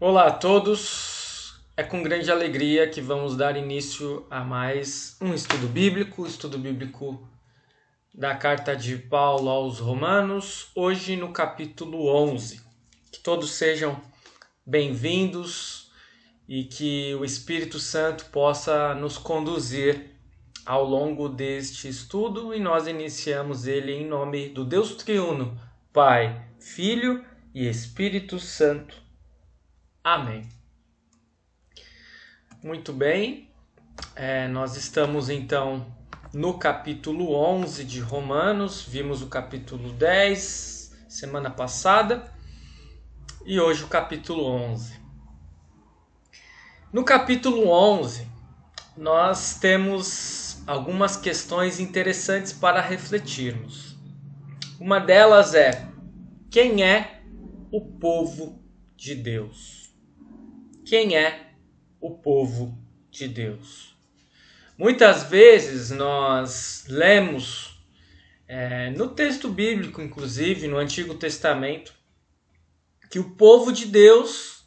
Olá a todos, é com grande alegria que vamos dar início a mais um estudo bíblico da carta de Paulo aos Romanos, hoje no capítulo 11. Que todos sejam bem-vindos e que o Espírito Santo possa nos conduzir ao longo deste estudo, e nós iniciamos ele em nome do Deus Triuno, Pai, Filho e Espírito Santo. Amém. Muito bem, nós estamos então no capítulo 11 de Romanos, vimos o capítulo 10 semana passada e hoje o capítulo 11. No capítulo 11, nós temos algumas questões interessantes para refletirmos. Uma delas é: quem é o povo de Deus? Quem é o povo de Deus? Muitas vezes nós lemos no texto bíblico, inclusive no Antigo Testamento, que o povo de Deus,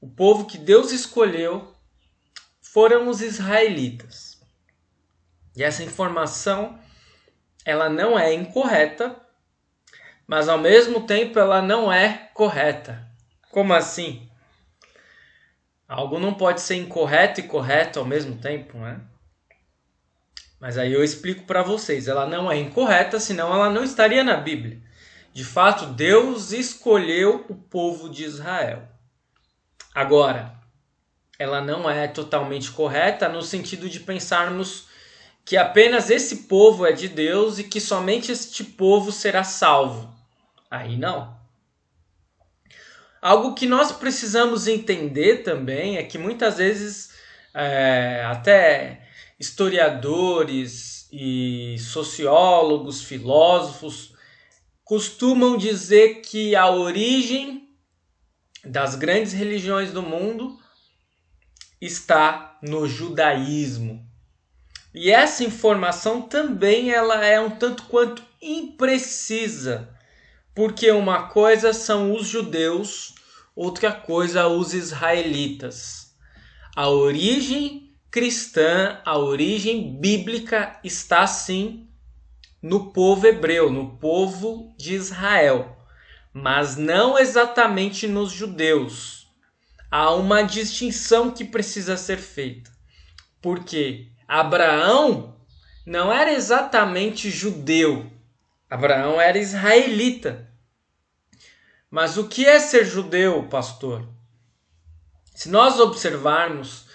o povo que Deus escolheu, foram os israelitas. E essa informação, ela não é incorreta, mas ao mesmo tempo ela não é correta. Como assim? Algo não pode ser incorreto e correto ao mesmo tempo, né? Mas aí eu explico para vocês. Ela não é incorreta, senão ela não estaria na Bíblia. De fato, Deus escolheu o povo de Israel. Agora, ela não é totalmente correta no sentido de pensarmos que apenas esse povo é de Deus e que somente este povo será salvo. Aí não. Algo que nós precisamos entender também é que muitas vezes até historiadores e sociólogos, filósofos costumam dizer que a origem das grandes religiões do mundo está no judaísmo. E essa informação também ela é um tanto quanto imprecisa. Porque uma coisa são os judeus, outra coisa os israelitas. A origem cristã, a origem bíblica está sim no povo hebreu, no povo de Israel, mas não exatamente nos judeus. Há uma distinção que precisa ser feita. Porque Abraão não era exatamente judeu. Abraão era israelita. Mas o que é ser judeu, pastor? Se nós observarmos,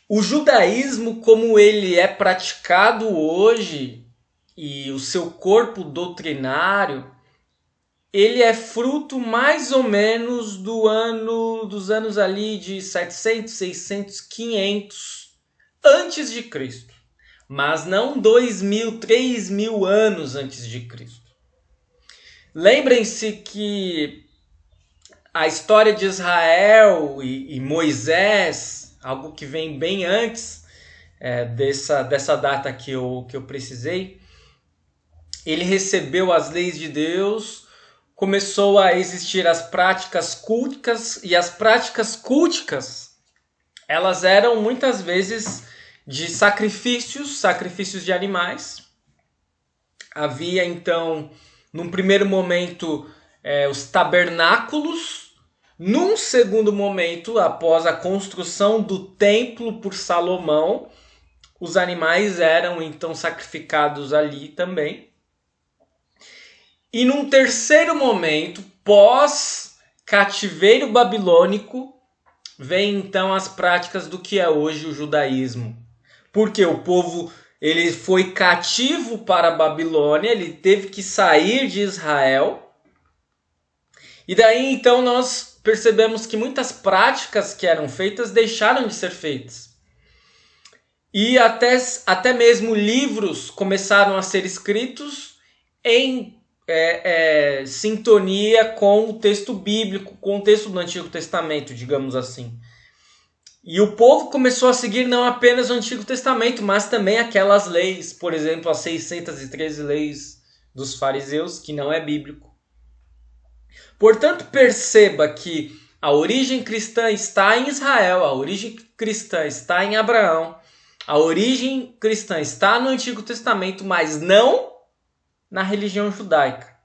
o judaísmo como ele é praticado hoje e o seu corpo doutrinário, ele é fruto mais ou menos dos anos ali de 700, 600, 500 antes de Cristo. Mas não 2.000, 3.000 anos antes de Cristo. Lembrem-se que a história de Israel e Moisés, algo que vem bem antes dessa data que eu precisei, ele recebeu as leis de Deus, começou a existir as práticas culticas, e as práticas culticas, elas eram muitas vezes de sacrifícios de animais. Havia então, num primeiro momento, os tabernáculos. Num segundo momento, após a construção do templo por Salomão, os animais eram então sacrificados ali também. E num terceiro momento, pós cativeiro babilônico, vem então as práticas do que é hoje o judaísmo. Porque o povo ele foi cativo para a Babilônia, ele teve que sair de Israel. E daí então nós percebemos que muitas práticas que eram feitas deixaram de ser feitas. E até mesmo livros começaram a ser escritos em sintonia com o texto bíblico, com o texto do Antigo Testamento, digamos assim. E o povo começou a seguir não apenas o Antigo Testamento, mas também aquelas leis, por exemplo, as 613 leis dos fariseus, que não é bíblico. Portanto, perceba que A origem cristã está em Israel, a origem cristã está em Abraão, a origem cristã está no Antigo Testamento, mas não na religião judaica.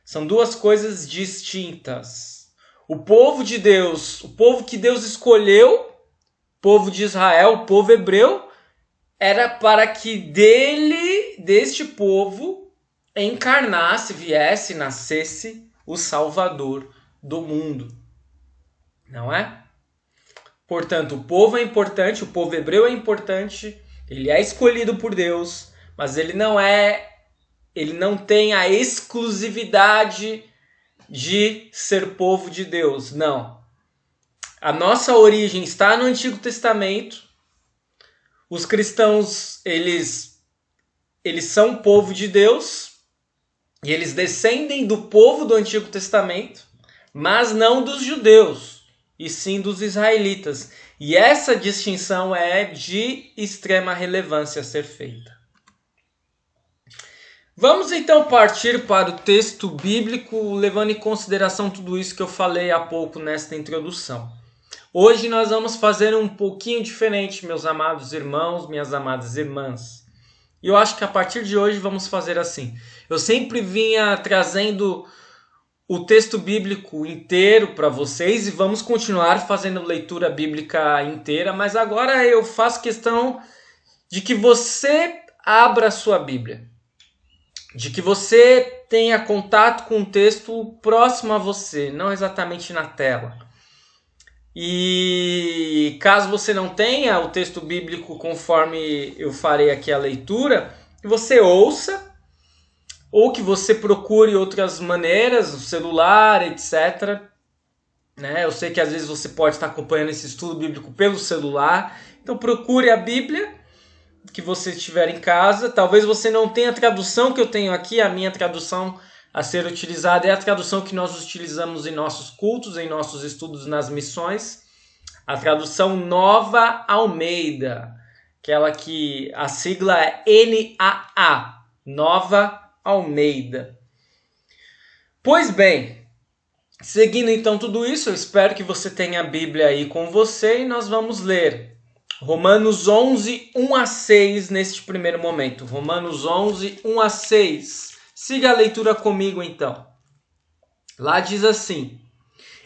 São duas coisas distintas. O povo de Deus, o povo que Deus escolheu, o povo de Israel, o povo hebreu, era para que deste povo, encarnasse, viesse, nascesse o Salvador do mundo. Não é? Portanto, o povo é importante, o povo hebreu é importante, ele é escolhido por Deus, mas ele não tem a exclusividade de ser povo de Deus, não. A nossa origem está no Antigo Testamento. Os cristãos, eles são povo de Deus e eles descendem do povo do Antigo Testamento, mas não dos judeus, e sim dos israelitas. E essa distinção é de extrema relevância a ser feita. Vamos então partir para o texto bíblico, levando em consideração tudo isso que eu falei há pouco nesta introdução. Hoje nós vamos fazer um pouquinho diferente, meus amados irmãos, minhas amadas irmãs. E eu acho que a partir de hoje vamos fazer assim. Eu sempre vinha trazendo o texto bíblico inteiro para vocês e vamos continuar fazendo leitura bíblica inteira, mas agora eu faço questão de que você abra a sua Bíblia, de que você tenha contato com o texto próximo a você, não exatamente na tela. E caso você não tenha o texto bíblico conforme eu farei aqui a leitura, que você ouça, ou que você procure outras maneiras, no celular, etc. Eu sei que às vezes você pode estar acompanhando esse estudo bíblico pelo celular, então procure a Bíblia que você estiver em casa. Talvez você não tenha a tradução que eu tenho aqui, a minha tradução a ser utilizada é a tradução que nós utilizamos em nossos cultos, em nossos estudos nas missões, a tradução Nova Almeida, aquela que a sigla é NAA, Nova Almeida. Pois bem, seguindo então tudo isso, eu espero que você tenha a Bíblia aí com você e nós vamos ler Romanos 11, 1 a 6 neste primeiro momento. Romanos 11, 1 a 6. Siga a leitura comigo então. Lá diz assim: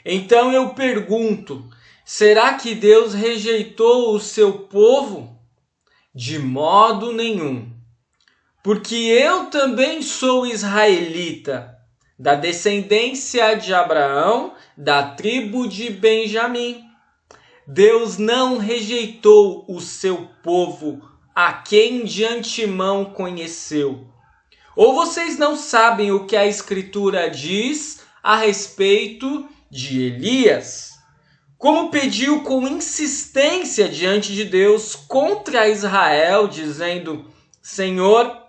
Então eu pergunto, será que Deus rejeitou o seu povo? De modo nenhum. Porque eu também sou israelita, da descendência de Abraão, da tribo de Benjamim. Deus não rejeitou o seu povo, a quem de antemão conheceu. Ou vocês não sabem o que a Escritura diz a respeito de Elias? Como pediu com insistência diante de Deus contra Israel, dizendo: Senhor,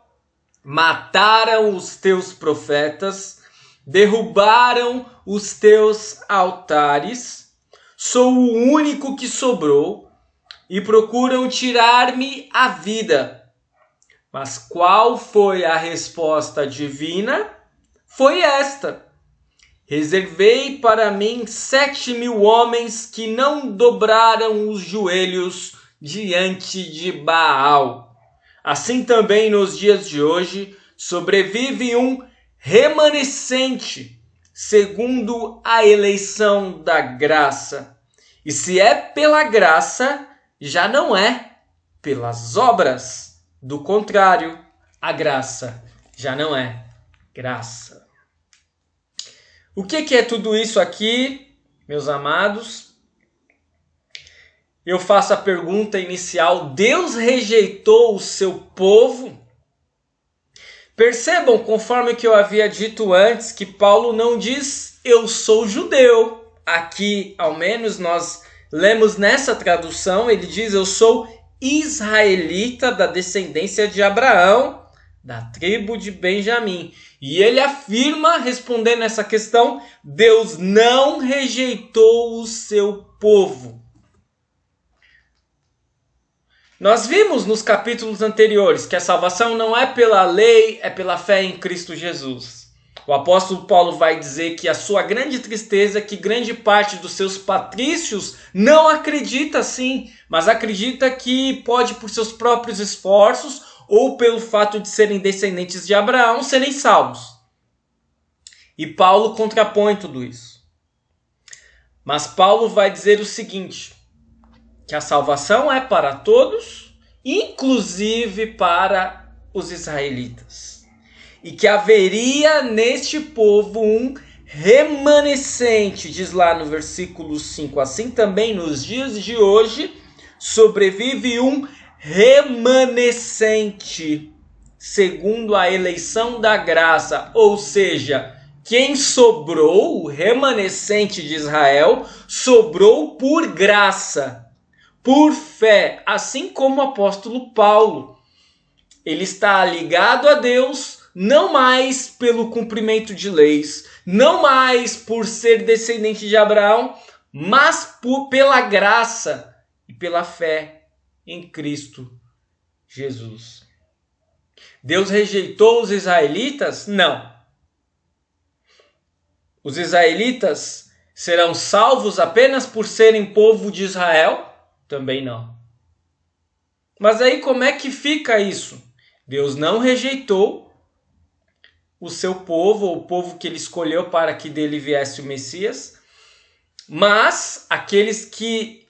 mataram os teus profetas, derrubaram os teus altares, sou o único que sobrou e procuram tirar-me a vida. Mas qual foi a resposta divina? Foi esta: reservei para mim 7.000 homens que não dobraram os joelhos diante de Baal. Assim também nos dias de hoje sobrevive um remanescente, segundo a eleição da graça. E se é pela graça, já não é pelas obras. Do contrário, a graça já não é graça. O que é tudo isso aqui, meus amados? Eu faço a pergunta inicial: Deus rejeitou o seu povo? Percebam, conforme o que eu havia dito antes, que Paulo não diz eu sou judeu. Aqui, ao menos, nós lemos nessa tradução, ele diz eu sou israelita da descendência de Abraão, da tribo de Benjamim. E ele afirma, respondendo essa questão, Deus não rejeitou o seu povo. Nós vimos nos capítulos anteriores que a salvação não é pela lei, é pela fé em Cristo Jesus. O apóstolo Paulo vai dizer que a sua grande tristeza é que grande parte dos seus patrícios não acredita assim, mas acredita que pode, por seus próprios esforços ou pelo fato de serem descendentes de Abraão, serem salvos. E Paulo contrapõe tudo isso. Mas Paulo vai dizer o seguinte, que a salvação é para todos, inclusive para os israelitas. E que haveria neste povo um remanescente, diz lá no versículo 5. Assim também nos dias de hoje sobrevive um remanescente, segundo a eleição da graça. Ou seja, quem sobrou, o remanescente de Israel, sobrou por graça, por fé, assim como o apóstolo Paulo. Ele está ligado a Deus, não mais pelo cumprimento de leis, não mais por ser descendente de Abraão, mas pela graça e pela fé em Cristo Jesus. Deus rejeitou os israelitas? Não. Os israelitas serão salvos apenas por serem povo de Israel? Também não. Mas aí como é que fica isso? Deus não rejeitou o seu povo, ou o povo que ele escolheu para que dele viesse o Messias, mas aqueles que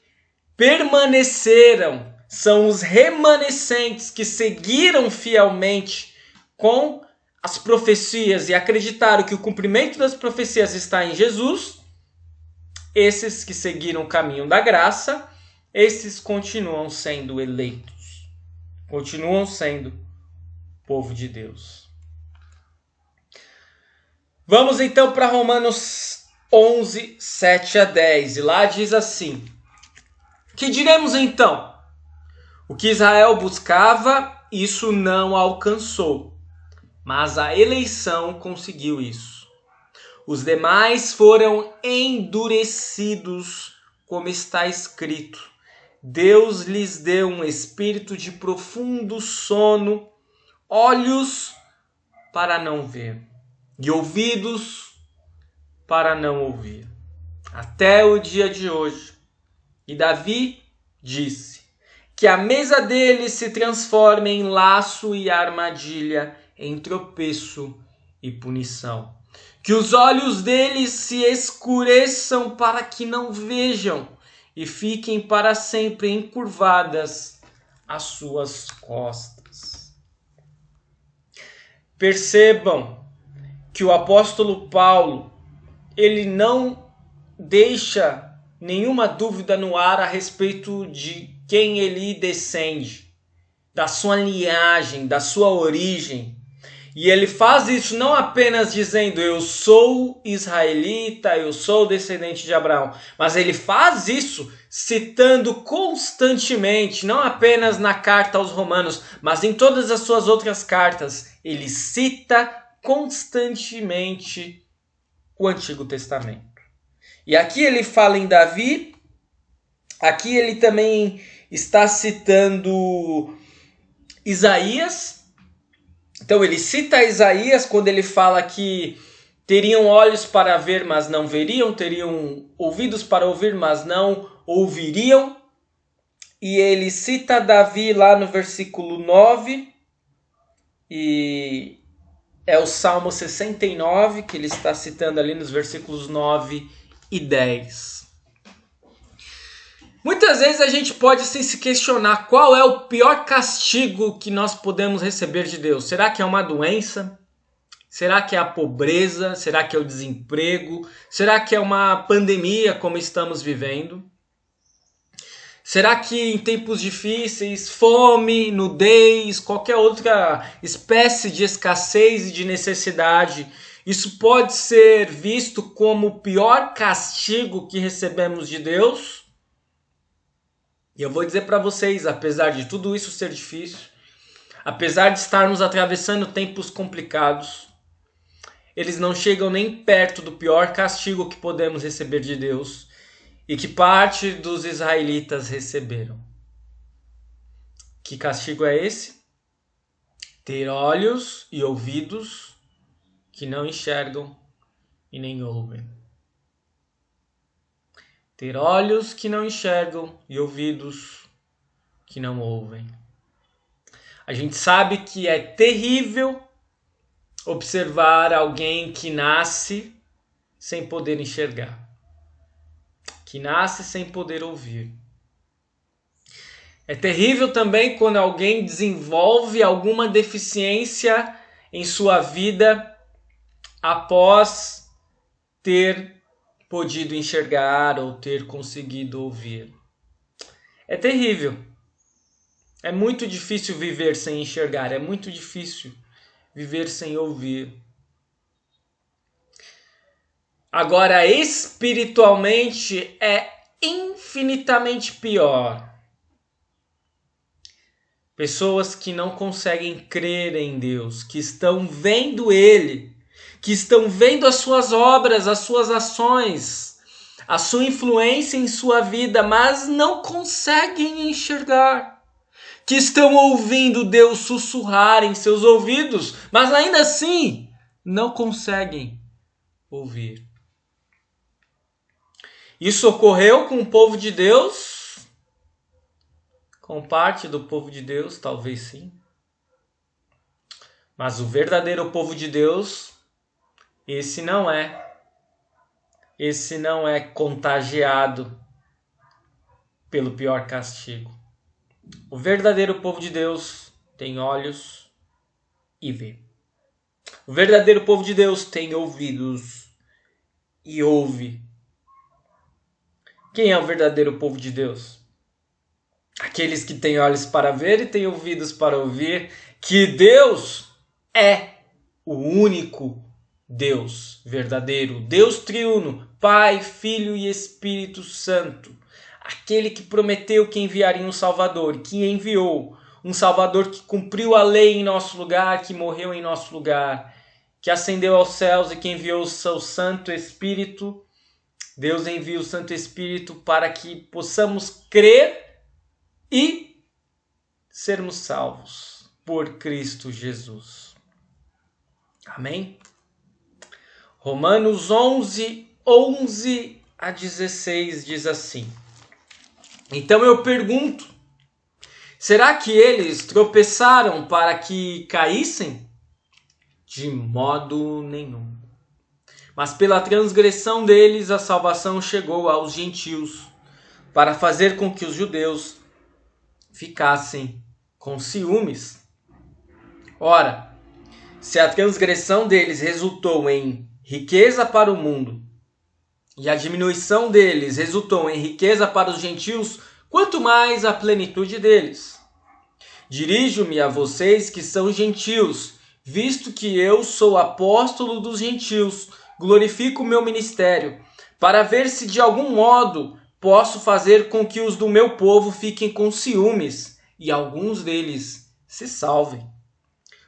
permaneceram são os remanescentes que seguiram fielmente com as profecias e acreditaram que o cumprimento das profecias está em Jesus. Esses que seguiram o caminho da graça, esses continuam sendo eleitos, continuam sendo povo de Deus. Vamos então para Romanos 11, 7 a 10. E lá diz assim: que diremos então? O que Israel buscava, isso não alcançou, mas a eleição conseguiu isso. Os demais foram endurecidos, como está escrito. Deus lhes deu um espírito de profundo sono, olhos para não ver e ouvidos para não ouvir, até o dia de hoje. E Davi disse que a mesa deles se transforme em laço e armadilha, em tropeço e punição. Que os olhos deles se escureçam para que não vejam e fiquem para sempre encurvadas as suas costas. Percebam que o apóstolo Paulo, ele não deixa nenhuma dúvida no ar a respeito de quem ele descende, da sua linhagem, da sua origem. E ele faz isso não apenas dizendo eu sou israelita, eu sou descendente de Abraão, mas ele faz isso citando constantemente, não apenas na carta aos Romanos, mas em todas as suas outras cartas, ele cita constantemente o Antigo Testamento. E aqui ele fala em Davi, aqui ele também está citando Isaías. Então ele cita Isaías quando ele fala que teriam olhos para ver, mas não veriam, teriam ouvidos para ouvir, mas não ouviriam. E ele cita Davi lá no versículo 9, e é o Salmo 69, que ele está citando ali nos versículos 9 e 10. Muitas vezes a gente pode se questionar qual é o pior castigo que nós podemos receber de Deus. Será que é uma doença? Será que é a pobreza? Será que é o desemprego? Será que é uma pandemia como estamos vivendo? Será que em tempos difíceis, fome, nudez, qualquer outra espécie de escassez e de necessidade, isso pode ser visto como o pior castigo que recebemos de Deus? E eu vou dizer para vocês, apesar de tudo isso ser difícil, apesar de estarmos atravessando tempos complicados, eles não chegam nem perto do pior castigo que podemos receber de Deus e que parte dos israelitas receberam. Que castigo é esse? Ter olhos e ouvidos que não enxergam e nem ouvem. Ter olhos que não enxergam e ouvidos que não ouvem. A gente sabe que é terrível observar alguém que nasce sem poder enxergar, que nasce sem poder ouvir. É terrível também quando alguém desenvolve alguma deficiência em sua vida após ter podido enxergar ou ter conseguido ouvir. É terrível. É muito difícil viver sem enxergar, é muito difícil viver sem ouvir. Agora, espiritualmente é infinitamente pior. Pessoas que não conseguem crer em Deus, que estão vendo Ele, que estão vendo as suas obras, as suas ações, a sua influência em sua vida, mas não conseguem enxergar. Que estão ouvindo Deus sussurrar em seus ouvidos, mas ainda assim não conseguem ouvir. Isso ocorreu com o povo de Deus? Com parte do povo de Deus, talvez sim. Mas o verdadeiro povo de Deus, esse não é contagiado pelo pior castigo. O verdadeiro povo de Deus tem olhos e vê. O verdadeiro povo de Deus tem ouvidos e ouve. Quem é o verdadeiro povo de Deus? Aqueles que têm olhos para ver e têm ouvidos para ouvir que Deus é o único Deus verdadeiro, Deus triuno, Pai, Filho e Espírito Santo. Aquele que prometeu que enviaria um Salvador, que enviou um Salvador que cumpriu a lei em nosso lugar, que morreu em nosso lugar, que ascendeu aos céus e que enviou o seu Santo Espírito. Deus envia o Santo Espírito para que possamos crer e sermos salvos por Cristo Jesus. Amém? Romanos 11 a 16 diz assim: então eu pergunto, será que eles tropeçaram para que caíssem? De modo nenhum. Mas pela transgressão deles a salvação chegou aos gentios, para fazer com que os judeus ficassem com ciúmes. Ora, se a transgressão deles resultou em riqueza para o mundo, e a diminuição deles resultou em riqueza para os gentios, quanto mais a plenitude deles. Dirijo-me a vocês que são gentios, visto que eu sou apóstolo dos gentios, glorifico o meu ministério, para ver se de algum modo posso fazer com que os do meu povo fiquem com ciúmes, e alguns deles se salvem.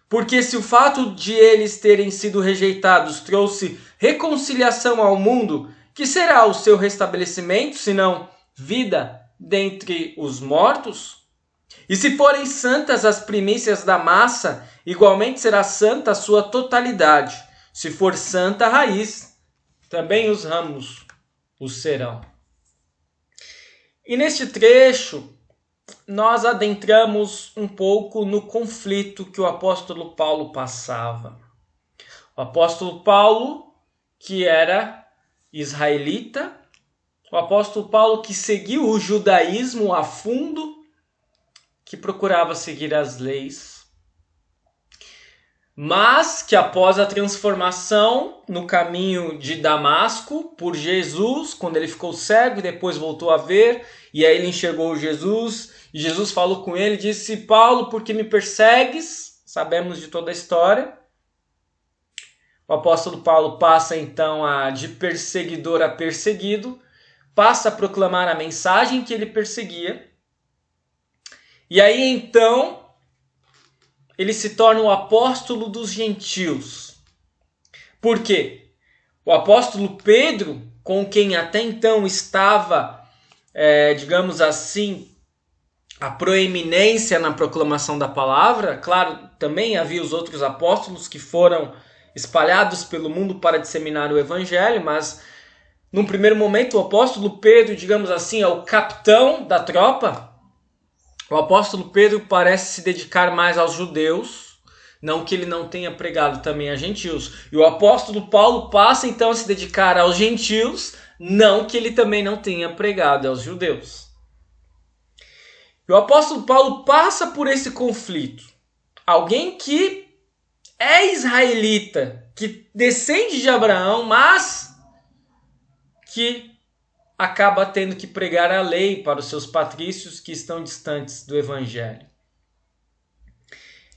Porque se o fato de eles terem sido rejeitados trouxe reconciliação ao mundo, que será o seu restabelecimento, senão vida dentre os mortos? E se forem santas as primícias da massa, igualmente será santa a sua totalidade. Se for santa a raiz, também os ramos o serão. E neste trecho, nós adentramos um pouco no conflito que o apóstolo Paulo passava. O apóstolo Paulo, que era israelita, o apóstolo Paulo que seguiu o judaísmo a fundo, que procurava seguir as leis, mas que após a transformação no caminho de Damasco por Jesus, quando ele ficou cego e depois voltou a ver, e aí ele enxergou Jesus, e Jesus falou com ele, disse: Paulo, por que me persegues? Sabemos de toda a história. O apóstolo Paulo passa então de perseguidor a perseguido, passa a proclamar a mensagem que ele perseguia, e aí então ele se torna o apóstolo dos gentios. Por quê? O apóstolo Pedro, com quem até então estava, digamos assim, a proeminência na proclamação da palavra, claro, também havia os outros apóstolos que foram espalhados pelo mundo para disseminar o evangelho, mas num primeiro momento o apóstolo Pedro, digamos assim, é o capitão da tropa. O apóstolo Pedro parece se dedicar mais aos judeus, não que ele não tenha pregado também a gentios. E o apóstolo Paulo passa então a se dedicar aos gentios, não que ele também não tenha pregado aos judeus. E o apóstolo Paulo passa por esse conflito. Alguém que é israelita, que descende de Abraão, mas que acaba tendo que pregar a lei para os seus patrícios que estão distantes do evangelho.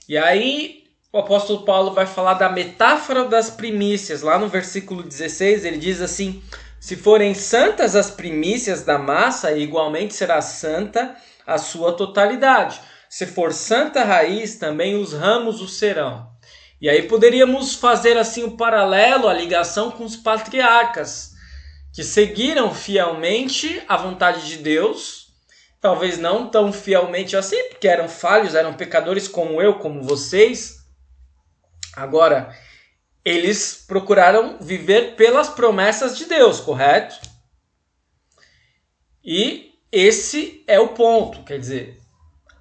E aí o apóstolo Paulo vai falar da metáfora das primícias. Lá no versículo 16 ele diz assim: se forem santas as primícias da massa, igualmente será santa a sua totalidade. Se for santa a raiz, também os ramos o serão. E aí poderíamos fazer assim o paralelo, a ligação com os patriarcas, que seguiram fielmente a vontade de Deus, talvez não tão fielmente assim, porque eram falhos, eram pecadores como eu, como vocês. Agora, eles procuraram viver pelas promessas de Deus, correto? E esse é o ponto, quer dizer,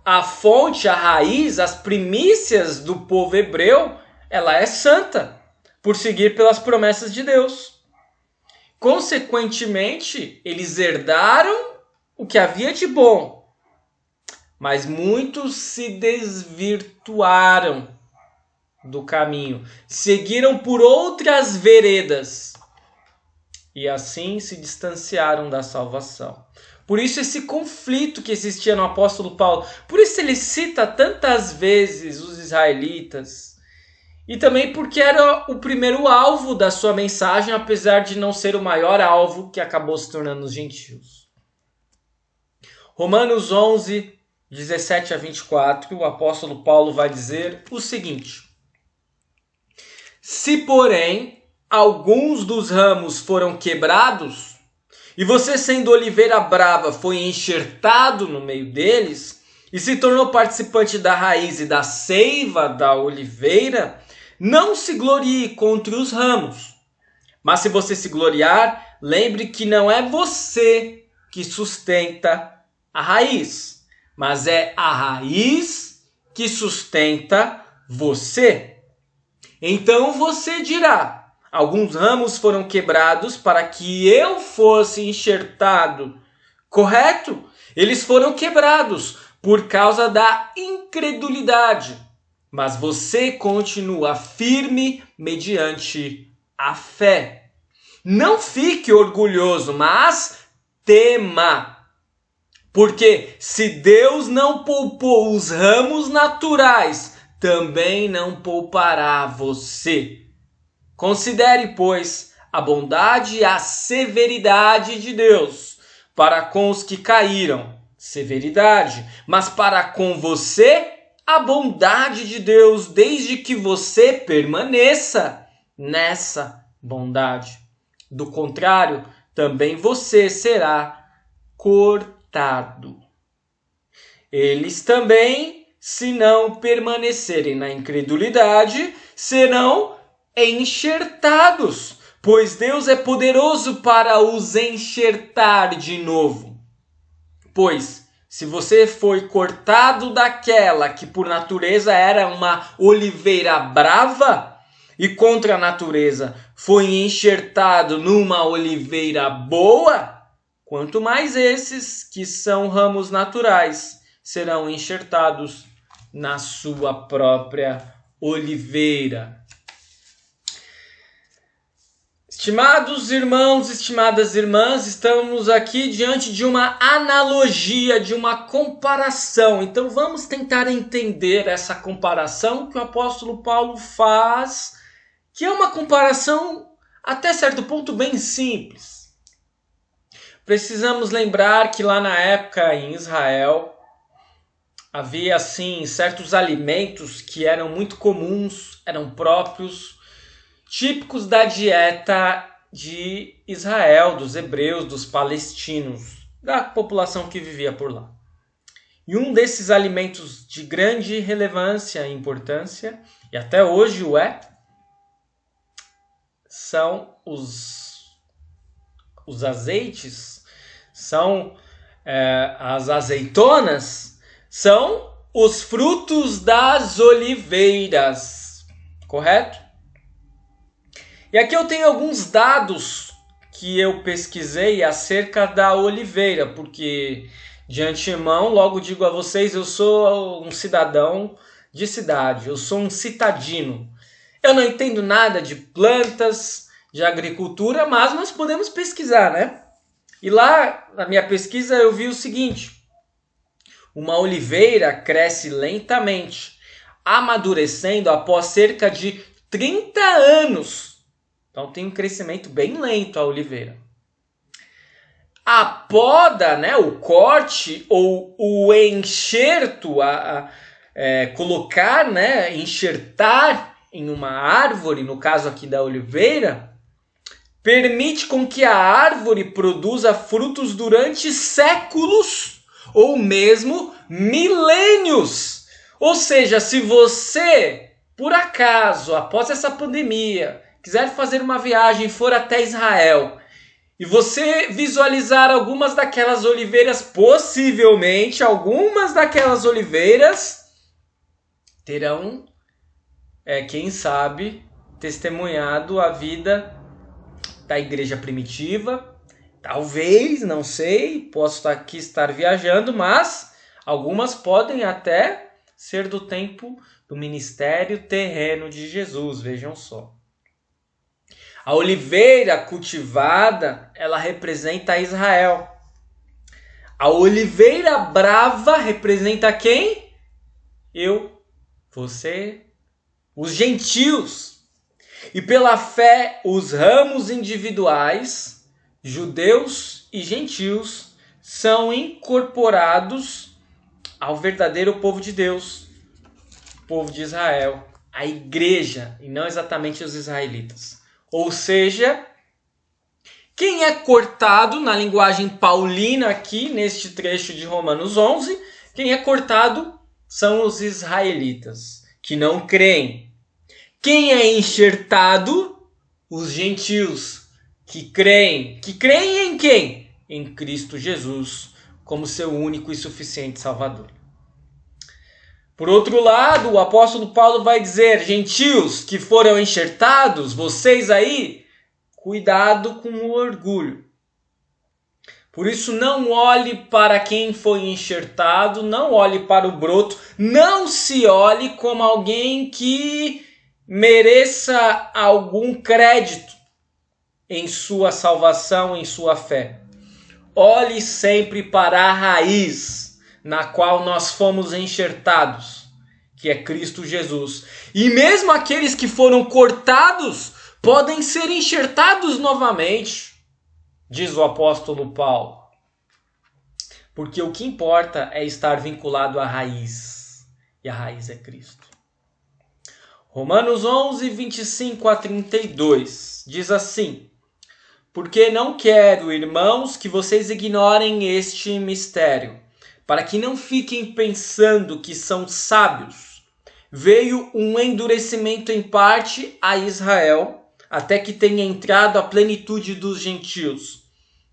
a fonte, a raiz, as primícias do povo hebreu, ela é santa, por seguir pelas promessas de Deus. Consequentemente, eles herdaram o que havia de bom, mas muitos se desvirtuaram do caminho, seguiram por outras veredas e assim se distanciaram da salvação. Por isso esse conflito que existia no apóstolo Paulo, por isso ele cita tantas vezes os israelitas, e também porque era o primeiro alvo da sua mensagem, apesar de não ser o maior alvo, que acabou se tornando os gentios. Romanos 11, 17 a 24, o apóstolo Paulo vai dizer o seguinte: se, porém, alguns dos ramos foram quebrados, e você, sendo oliveira brava, foi enxertado no meio deles, e se tornou participante da raiz e da seiva da oliveira, não se glorie contra os ramos. Mas se você se gloriar, lembre que não é você que sustenta a raiz, mas é a raiz que sustenta você. Então você dirá: alguns ramos foram quebrados para que eu fosse enxertado. Correto? Eles foram quebrados por causa da incredulidade. Mas você continua firme mediante a fé. Não fique orgulhoso, mas tema. Porque se Deus não poupou os ramos naturais, também não poupará você. Considere, pois, a bondade e a severidade de Deus para com os que caíram, severidade, mas para com você, a bondade de Deus, desde que você permaneça nessa bondade. Do contrário, também você será cortado. Eles também, se não permanecerem na incredulidade, serão enxertados, pois Deus é poderoso para os enxertar de novo. Pois, se você foi cortado daquela que por natureza era uma oliveira brava, e contra a natureza foi enxertado numa oliveira boa, quanto mais esses, que são ramos naturais, serão enxertados na sua própria oliveira. Estimados irmãos, estimadas irmãs, estamos aqui diante de uma analogia, de uma comparação. Então vamos tentar entender essa comparação que o apóstolo Paulo faz, que é uma comparação até certo ponto bem simples. Precisamos lembrar que lá na época em Israel havia assim certos alimentos que eram muito comuns, eram próprios, típicos da dieta de Israel, dos hebreus, dos palestinos, da população que vivia por lá. E um desses alimentos de grande relevância e importância, e até hoje o é são os azeites, são as azeitonas, são os frutos das oliveiras, correto? E aqui eu tenho alguns dados que eu pesquisei acerca da oliveira, porque de antemão logo digo a vocês, eu sou um cidadão de cidade, eu sou um citadino. Eu não entendo nada de plantas, de agricultura, mas nós podemos pesquisar, né? E lá na minha pesquisa eu vi o seguinte: uma oliveira cresce lentamente, amadurecendo após cerca de 30 anos. Então tem um crescimento bem lento a oliveira. A poda, né, o corte ou o enxerto, colocar, né, enxertar em uma árvore, no caso aqui da oliveira, permite com que a árvore produza frutos durante séculos ou mesmo milênios. Ou seja, se você, por acaso, após essa pandemia, quiser fazer uma viagem e for até Israel, e você visualizar algumas daquelas oliveiras, possivelmente algumas daquelas oliveiras terão, quem sabe, testemunhado a vida da igreja primitiva. Talvez, não sei, posso aqui estar viajando, mas algumas podem até ser do tempo do ministério terreno de Jesus, vejam só. A oliveira cultivada, ela representa Israel. A oliveira brava representa quem? Eu, você, os gentios. E pela fé, os ramos individuais, judeus e gentios, são incorporados ao verdadeiro povo de Deus, o povo de Israel, a igreja, e não exatamente os israelitas. Ou seja, quem é cortado, na linguagem paulina aqui, neste trecho de Romanos 11, quem é cortado são os israelitas, que não creem. Quem é enxertado? Os gentios, que creem. Que creem em quem? Em Cristo Jesus, como seu único e suficiente Salvador. Por outro lado, o apóstolo Paulo vai dizer: gentios que foram enxertados, vocês aí, cuidado com o orgulho. Por isso, não olhe para quem foi enxertado, não olhe para o broto, não se olhe como alguém que mereça algum crédito em sua salvação, em sua fé. Olhe sempre para a raiz na qual nós fomos enxertados, que é Cristo Jesus. E mesmo aqueles que foram cortados podem ser enxertados novamente, diz o apóstolo Paulo. Porque o que importa é estar vinculado à raiz, e a raiz é Cristo. Romanos 11, 25 a 32, diz assim: porque não quero, irmãos, que vocês ignorem este mistério, para que não fiquem pensando que são sábios. Veio um endurecimento em parte a Israel, até que tenha entrado a plenitude dos gentios.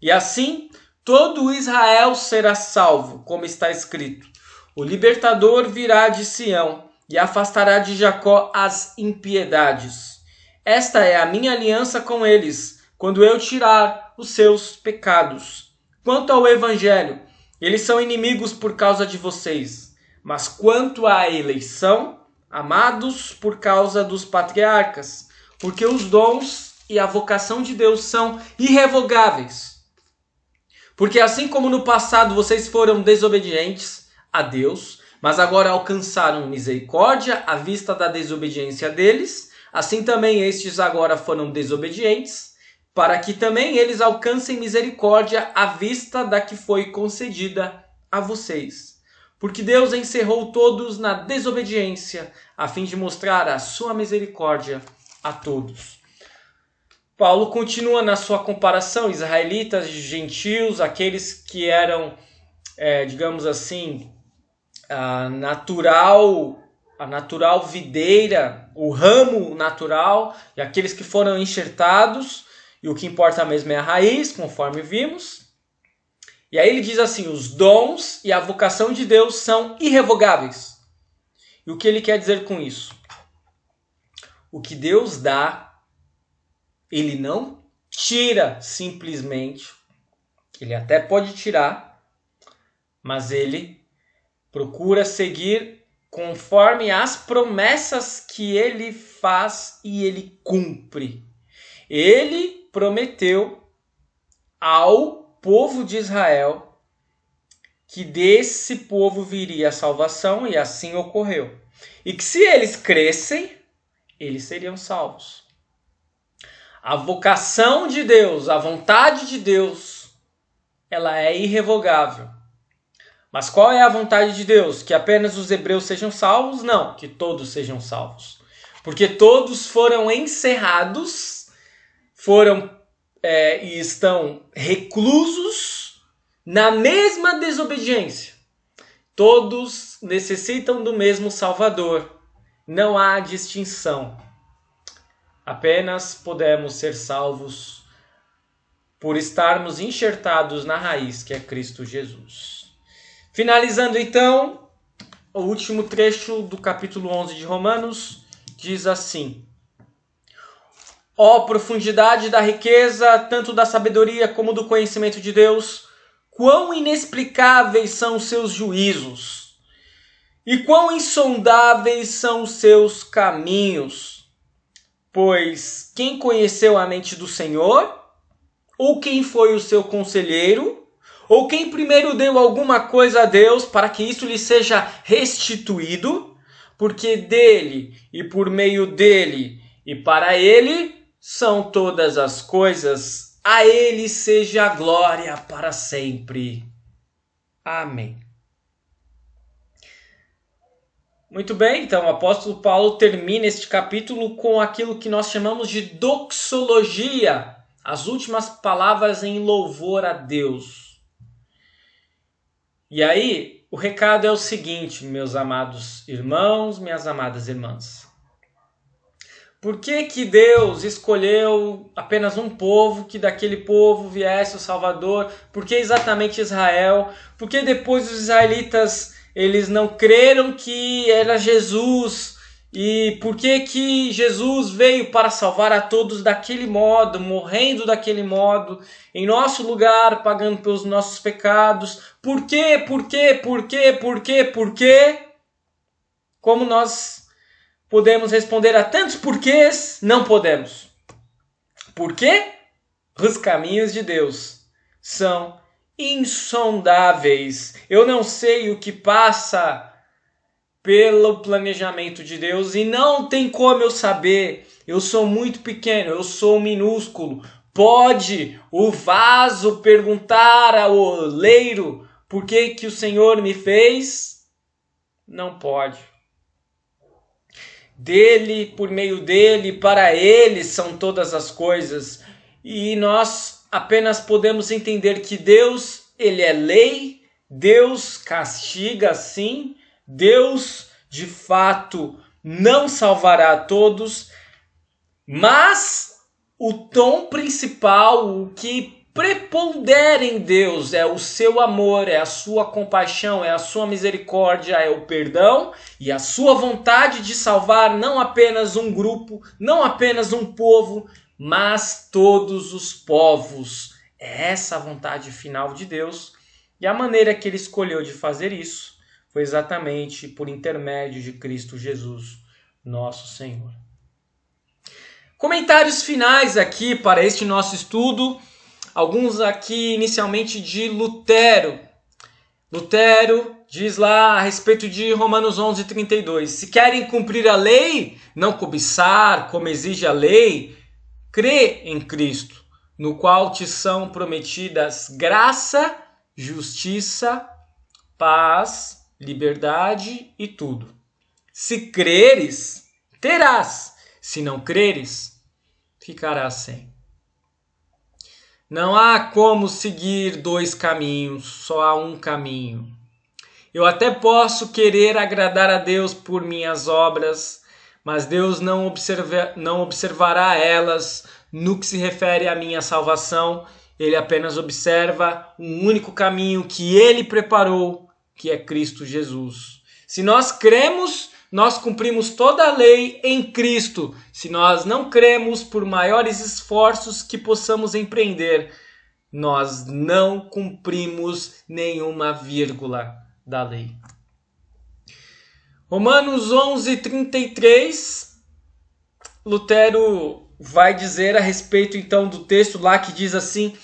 E assim, todo Israel será salvo, como está escrito: o libertador virá de Sião e afastará de Jacó as impiedades. Esta é a minha aliança com eles, quando eu tirar os seus pecados. Quanto ao evangelho, eles são inimigos por causa de vocês. Mas quanto à eleição, amados por causa dos patriarcas, porque os dons e a vocação de Deus são irrevogáveis. Porque assim como no passado vocês foram desobedientes a Deus, mas agora alcançaram misericórdia à vista da desobediência deles, assim também estes agora foram desobedientes, para que também eles alcancem misericórdia à vista da que foi concedida a vocês. Porque Deus encerrou todos na desobediência, a fim de mostrar a sua misericórdia a todos. Paulo continua na sua comparação, israelitas e gentios, aqueles que eram, digamos assim, natural a natural videira, o ramo natural, e aqueles que foram enxertados, e o que importa mesmo é a raiz, conforme vimos. E aí ele diz assim, os dons e a vocação de Deus são irrevogáveis. E o que ele quer dizer com isso? O que Deus dá, ele não tira simplesmente. Ele até pode tirar, mas ele procura seguir conforme as promessas que ele faz e ele cumpre. Ele prometeu ao povo de Israel que desse povo viria a salvação, e assim ocorreu. E que se eles crescem, eles seriam salvos. A vocação de Deus, a vontade de Deus, ela é irrevogável. Mas qual é a vontade de Deus? Que apenas os hebreus sejam salvos? Não, que todos sejam salvos. Porque todos foram encerrados, e estão reclusos na mesma desobediência. Todos necessitam do mesmo Salvador. Não há distinção. Apenas podemos ser salvos por estarmos enxertados na raiz, que é Cristo Jesus. Finalizando então, o último trecho do capítulo 11 de Romanos diz assim: ó profundidade da riqueza, tanto da sabedoria como do conhecimento de Deus, quão inexplicáveis são os seus juízos, e quão insondáveis são os seus caminhos. Pois quem conheceu a mente do Senhor? Ou quem foi o seu conselheiro? Ou quem primeiro deu alguma coisa a Deus para que isso lhe seja restituído? Porque dele, e por meio dele, e para ele, são todas as coisas. A ele seja a glória para sempre. Amém. Muito bem, então o apóstolo Paulo termina este capítulo com aquilo que nós chamamos de doxologia, as últimas palavras em louvor a Deus. E aí, o recado é o seguinte, meus amados irmãos, minhas amadas irmãs. Por que que Deus escolheu apenas um povo, que daquele povo viesse o Salvador? Por que exatamente Israel? Por que depois os israelitas eles não creram que era Jesus? E por que que Jesus veio para salvar a todos daquele modo, morrendo daquele modo, em nosso lugar, pagando pelos nossos pecados? Por quê? Por quê? Por quê? Por quê? Por quê? Como nós podemos responder a tantos porquês? Não podemos. Por quê? Os caminhos de Deus são insondáveis. Eu não sei o que passa pelo planejamento de Deus e não tem como eu saber. Eu sou muito pequeno, eu sou minúsculo. Pode o vaso perguntar ao oleiro por que que o Senhor me fez? Não pode. Dele, por meio dele, para ele são todas as coisas. E nós apenas podemos entender que Deus, ele é lei, Deus castiga sim, Deus de fato não salvará a todos, mas o tom principal, o que prepondera em Deus é o seu amor, é a sua compaixão, é a sua misericórdia, é o perdão e a sua vontade de salvar não apenas um grupo, não apenas um povo, mas todos os povos. É essa a vontade final de Deus, e a maneira que ele escolheu de fazer isso foi exatamente por intermédio de Cristo Jesus, nosso Senhor. Comentários finais aqui para este nosso estudo. Alguns aqui inicialmente de Lutero. Lutero diz lá a respeito de Romanos 11:32. Se querem cumprir a lei, não cobiçar como exige a lei, crê em Cristo, no qual te são prometidas graça, justiça, paz, liberdade e tudo. Se creres, terás. Se não creres, ficarás sem. Não há como seguir dois caminhos, só há um caminho. Eu até posso querer agradar a Deus por minhas obras, mas Deus não observará elas no que se refere à minha salvação. Ele apenas observa um único caminho que Ele preparou, que é Cristo Jesus. Se nós cremos, nós cumprimos toda a lei em Cristo. Se nós não cremos, por maiores esforços que possamos empreender, nós não cumprimos nenhuma vírgula da lei. Romanos 11:33, Lutero vai dizer a respeito então do texto lá que diz assim: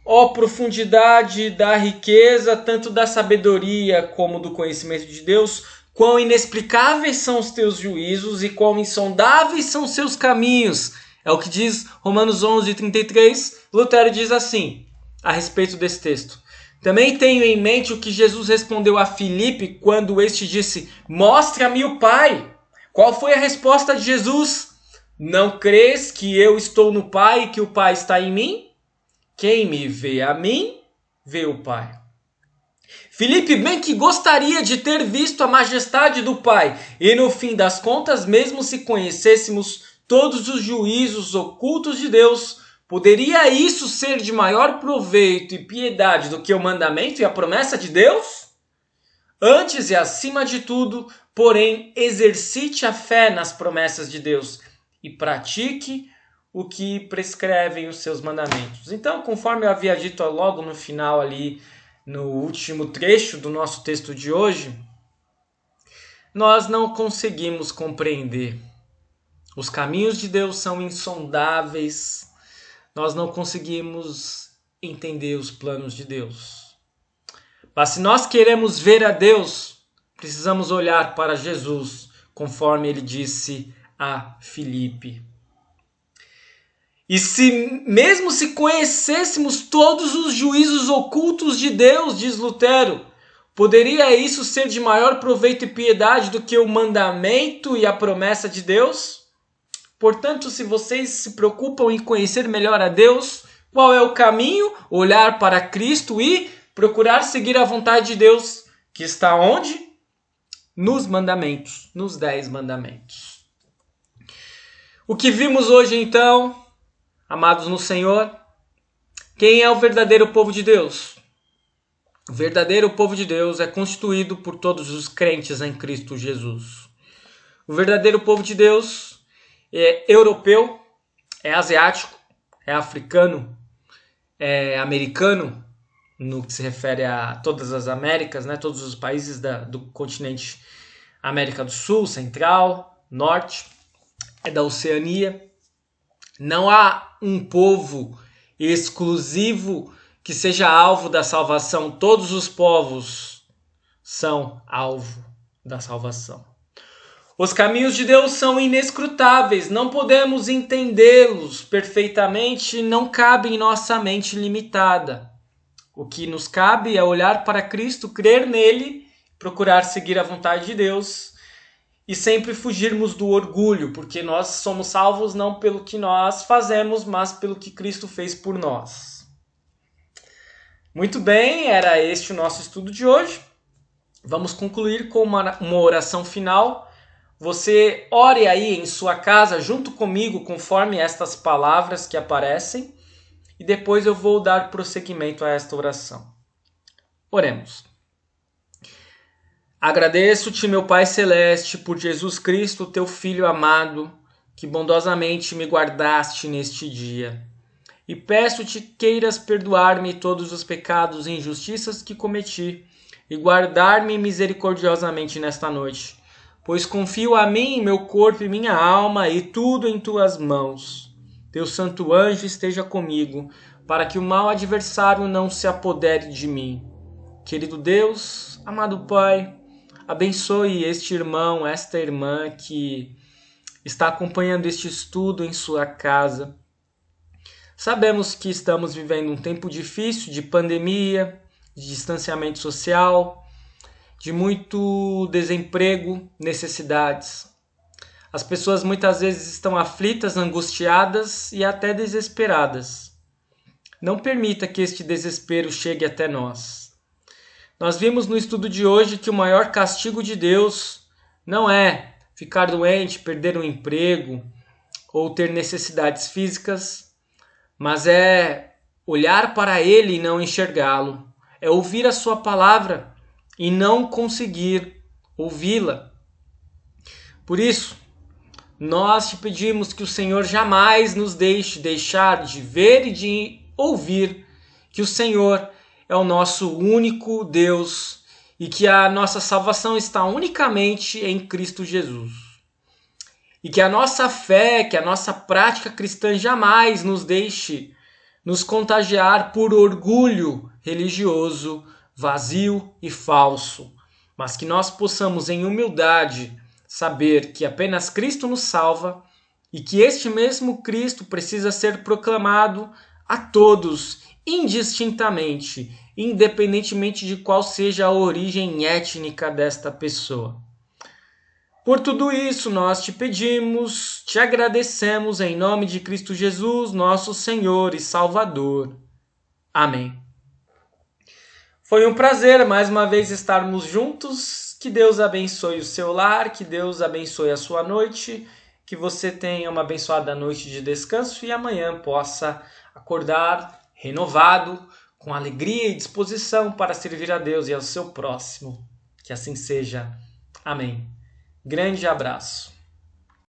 ó profundidade da riqueza, tanto da sabedoria como do conhecimento de Deus, quão inexplicáveis são os teus juízos e quão insondáveis são os seus caminhos. É o que diz Romanos 11:33. Lutero diz assim a respeito desse texto: também tenho em mente o que Jesus respondeu a Filipe quando este disse: mostra-me o Pai. Qual foi a resposta de Jesus? Não crês que eu estou no Pai e que o Pai está em mim? Quem me vê a mim, vê o Pai. Filipe bem que gostaria de ter visto a majestade do Pai, e no fim das contas, mesmo se conhecêssemos todos os juízos ocultos de Deus, poderia isso ser de maior proveito e piedade do que o mandamento e a promessa de Deus? Antes e acima de tudo, porém, exercite a fé nas promessas de Deus e pratique o que prescrevem os seus mandamentos. Então, conforme eu havia dito logo no final ali, no último trecho do nosso texto de hoje, nós não conseguimos compreender. Os caminhos de Deus são insondáveis. Nós não conseguimos entender os planos de Deus. Mas se nós queremos ver a Deus, precisamos olhar para Jesus, conforme ele disse a Filipe. E mesmo se conhecêssemos todos os juízos ocultos de Deus, diz Lutero, poderia isso ser de maior proveito e piedade do que o mandamento e a promessa de Deus? Portanto, se vocês se preocupam em conhecer melhor a Deus, qual é o caminho? Olhar para Cristo e procurar seguir a vontade de Deus, que está onde? Nos mandamentos, nos 10 mandamentos. O que vimos hoje então, amados no Senhor, quem é o verdadeiro povo de Deus? O verdadeiro povo de Deus é constituído por todos os crentes em Cristo Jesus. O verdadeiro povo de Deus é europeu, é asiático, é africano, é americano, no que se refere a todas as Américas, né? Todos os países do continente América do Sul, Central, Norte, é da Oceania. Não há um povo exclusivo que seja alvo da salvação. Todos os povos são alvo da salvação. Os caminhos de Deus são inescrutáveis, não podemos entendê-los perfeitamente, não cabe em nossa mente limitada. O que nos cabe é olhar para Cristo, crer nele, procurar seguir a vontade de Deus e sempre fugirmos do orgulho, porque nós somos salvos não pelo que nós fazemos, mas pelo que Cristo fez por nós. Muito bem, era este o nosso estudo de hoje. Vamos concluir com uma oração final. Você ore aí em sua casa junto comigo conforme estas palavras que aparecem e depois eu vou dar prosseguimento a esta oração. Oremos. Agradeço-te, meu Pai Celeste, por Jesus Cristo, teu Filho amado, que bondosamente me guardaste neste dia. E peço-te que queiras perdoar-me todos os pecados e injustiças que cometi e guardar-me misericordiosamente nesta noite. Pois confio a mim, meu corpo e minha alma, e tudo em tuas mãos. Teu santo anjo esteja comigo, para que o mau adversário não se apodere de mim. Querido Deus, amado Pai, abençoe este irmão, esta irmã que está acompanhando este estudo em sua casa. Sabemos que estamos vivendo um tempo difícil de pandemia, de distanciamento social, de muito desemprego, necessidades. As pessoas muitas vezes estão aflitas, angustiadas e até desesperadas. Não permita que este desespero chegue até nós. Nós vimos no estudo de hoje que o maior castigo de Deus não é ficar doente, perder um emprego ou ter necessidades físicas, mas é olhar para Ele e não enxergá-lo. É ouvir a sua palavra e não conseguir ouvi-la. Por isso, nós te pedimos que o Senhor jamais nos deixe deixar de ver e de ouvir que o Senhor é o nosso único Deus e que a nossa salvação está unicamente em Cristo Jesus. E que a nossa fé, que a nossa prática cristã jamais nos deixe nos contagiar por orgulho religioso, vazio e falso, mas que nós possamos em humildade saber que apenas Cristo nos salva e que este mesmo Cristo precisa ser proclamado a todos, indistintamente, independentemente de qual seja a origem étnica desta pessoa. Por tudo isso, nós te pedimos, te agradecemos em nome de Cristo Jesus, nosso Senhor e Salvador. Amém. Foi um prazer mais uma vez estarmos juntos. Que Deus abençoe o seu lar, que Deus abençoe a sua noite, que você tenha uma abençoada noite de descanso e amanhã possa acordar renovado, com alegria e disposição para servir a Deus e ao seu próximo. Que assim seja. Amém. Grande abraço.